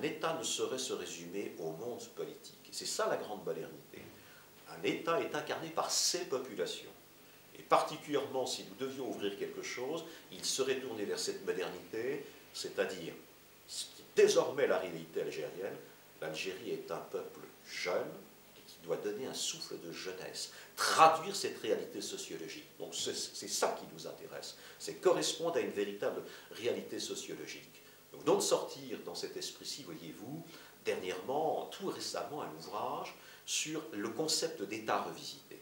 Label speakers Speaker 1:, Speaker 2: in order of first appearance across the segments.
Speaker 1: État ne saurait se résumer au monde politique. Et c'est ça la grande modernité. Un État est incarné par ses populations. Et particulièrement, si nous devions ouvrir quelque chose, il serait tourné vers cette modernité, c'est-à-dire ce qui est désormais la réalité algérienne. L'Algérie est un peuple jeune et qui doit donner un souffle de jeunesse, traduire cette réalité sociologique. Donc c'est ça qui nous intéresse, c'est correspondre à une véritable réalité sociologique. Nous venons de sortir dans cet esprit-ci, voyez-vous, dernièrement, tout récemment, un ouvrage sur le concept d'État revisité.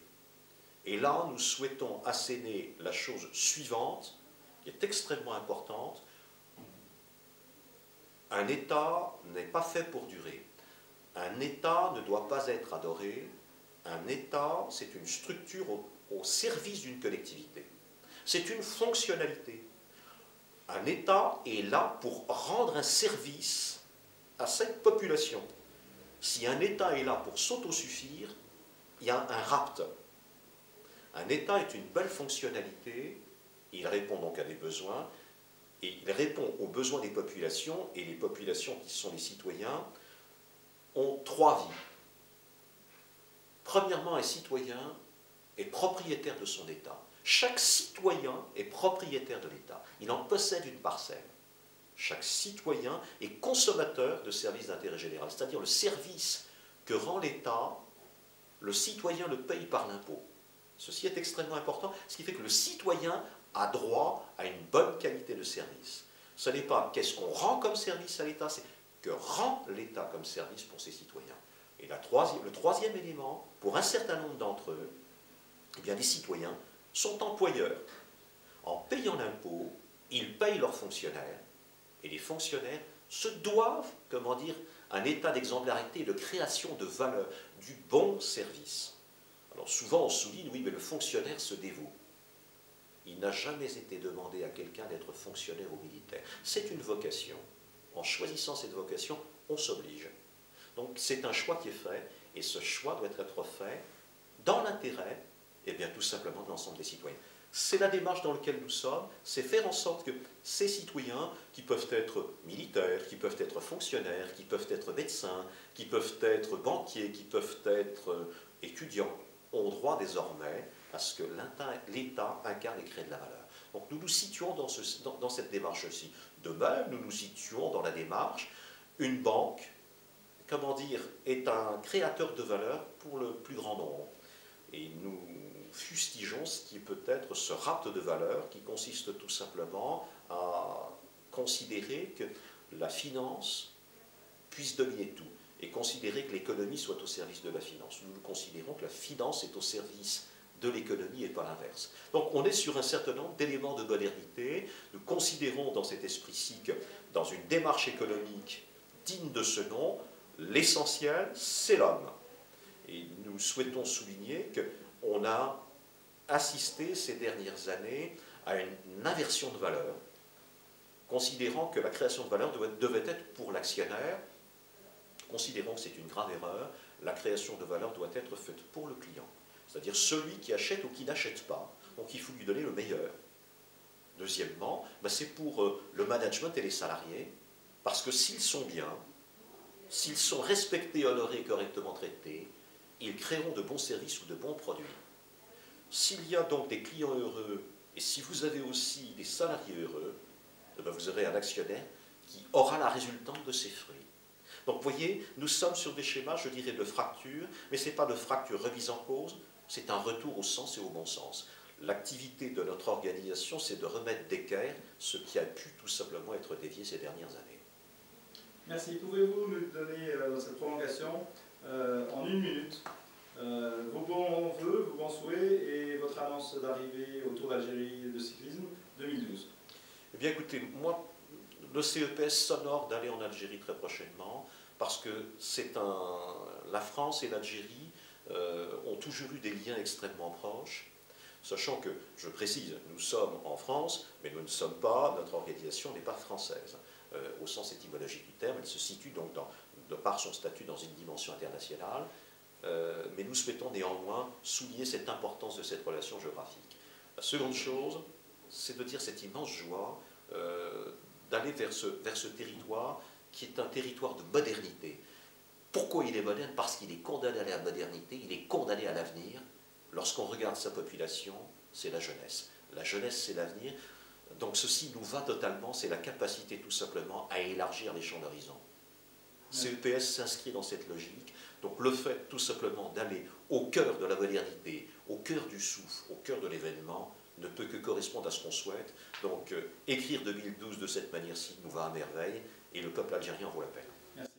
Speaker 1: Et là, nous souhaitons asséner la chose suivante, qui est extrêmement importante. Un État n'est pas fait pour durer. Un État ne doit pas être adoré. Un État, c'est une structure au service d'une collectivité. C'est une fonctionnalité. Un État est là pour rendre un service à cette population. Si un État est là pour s'autosuffire, il y a un rapt. Un État est une belle fonctionnalité, il répond donc à des besoins, et il répond aux besoins des populations, et les populations qui sont les citoyens ont trois vies. Premièrement, un citoyen est propriétaire de son État. Chaque citoyen est propriétaire de l'État. Il en possède une parcelle. Chaque citoyen est consommateur de services d'intérêt général, c'est-à-dire le service que rend l'État, le citoyen le paye par l'impôt. Ceci est extrêmement important, ce qui fait que le citoyen a droit à une bonne qualité de service. Ce n'est pas qu'est-ce qu'on rend comme service à l'État, c'est que rend l'État comme service pour ses citoyens. Et le troisième élément, pour un certain nombre d'entre eux, eh bien, les citoyens sont employeurs. En payant l'impôt, ils payent leurs fonctionnaires, et les fonctionnaires se doivent, comment dire, un état d'exemplarité et de création de valeur, du bon service. Alors souvent on souligne, oui, mais le fonctionnaire se dévoue. Il n'a jamais été demandé à quelqu'un d'être fonctionnaire ou militaire. C'est une vocation. En choisissant cette vocation, on s'oblige. Donc c'est un choix qui est fait, et ce choix doit être fait dans l'intérêt, eh bien tout simplement de l'ensemble des citoyens. C'est la démarche dans laquelle nous sommes, c'est faire en sorte que ces citoyens, qui peuvent être militaires, qui peuvent être fonctionnaires, qui peuvent être médecins, qui peuvent être banquiers, qui peuvent être étudiants, ont droit désormais à ce que l'État incarne et crée de la valeur. Donc nous nous situons dans cette démarche-ci. De même, nous nous situons dans la démarche, une banque, comment dire, est un créateur de valeur pour le plus grand nombre. Et nous fustigeons ce qui peut être ce rapt de valeur qui consiste tout simplement à considérer que la finance puisse dominer tout et considérer que l'économie soit au service de la finance. Nous considérons que la finance est au service de l'économie et pas l'inverse. Donc on est sur un certain nombre d'éléments de modernité. Nous considérons dans cet esprit-ci que dans une démarche économique digne de ce nom, l'essentiel, c'est l'homme. Et nous souhaitons souligner qu'on a assisté ces dernières années à une inversion de valeur, considérant que la création de valeur devait être pour l'actionnaire. Considérons que c'est une grave erreur, la création de valeur doit être faite pour le client, c'est-à-dire celui qui achète ou qui n'achète pas, donc il faut lui donner le meilleur. Deuxièmement, c'est pour le management et les salariés, parce que s'ils sont bien, s'ils sont respectés, honorés, correctement traités, ils créeront de bons services ou de bons produits. S'il y a donc des clients heureux, et si vous avez aussi des salariés heureux, vous aurez un actionnaire qui aura la résultante de ses fruits. Donc vous voyez, nous sommes sur des schémas, je dirais, de fracture, mais ce n'est pas de fracture remise en cause, c'est un retour au sens et au bon sens. L'activité de notre organisation, c'est de remettre d'équerre ce qui a pu tout simplement être dévié ces dernières années.
Speaker 2: Merci. Pouvez-vous nous donner dans cette prolongation, en une minute, vos bons vœux, vos bons souhaits et votre annonce d'arrivée au Tour d'Algérie de cyclisme 2012?
Speaker 1: Eh bien écoutez, moi, le CEPS s'honore d'aller en Algérie très prochainement parce que la France et l'Algérie ont toujours eu des liens extrêmement proches, sachant que, je précise, nous sommes en France, mais nous ne sommes pas, notre organisation n'est pas française. Au sens étymologique du terme, elle se situe donc, de par son statut, dans une dimension internationale, mais nous souhaitons néanmoins souligner cette importance de cette relation géographique. La seconde chose, c'est de dire cette immense joie d'aller vers ce territoire qui est un territoire de modernité. Pourquoi il est moderne? Parce qu'il est condamné à la modernité, il est condamné à l'avenir. Lorsqu'on regarde sa population, c'est la jeunesse. La jeunesse, c'est l'avenir. Donc ceci nous va totalement, c'est la capacité tout simplement à élargir les champs d'horizon. CEPS s'inscrit dans cette logique. Donc le fait tout simplement d'aller au cœur de la modernité, au cœur du souffle, au cœur de l'événement, ne peut que correspondre à ce qu'on souhaite. Donc écrire 2012 de cette manière-ci nous va à merveille et le peuple algérien en vaut la peine.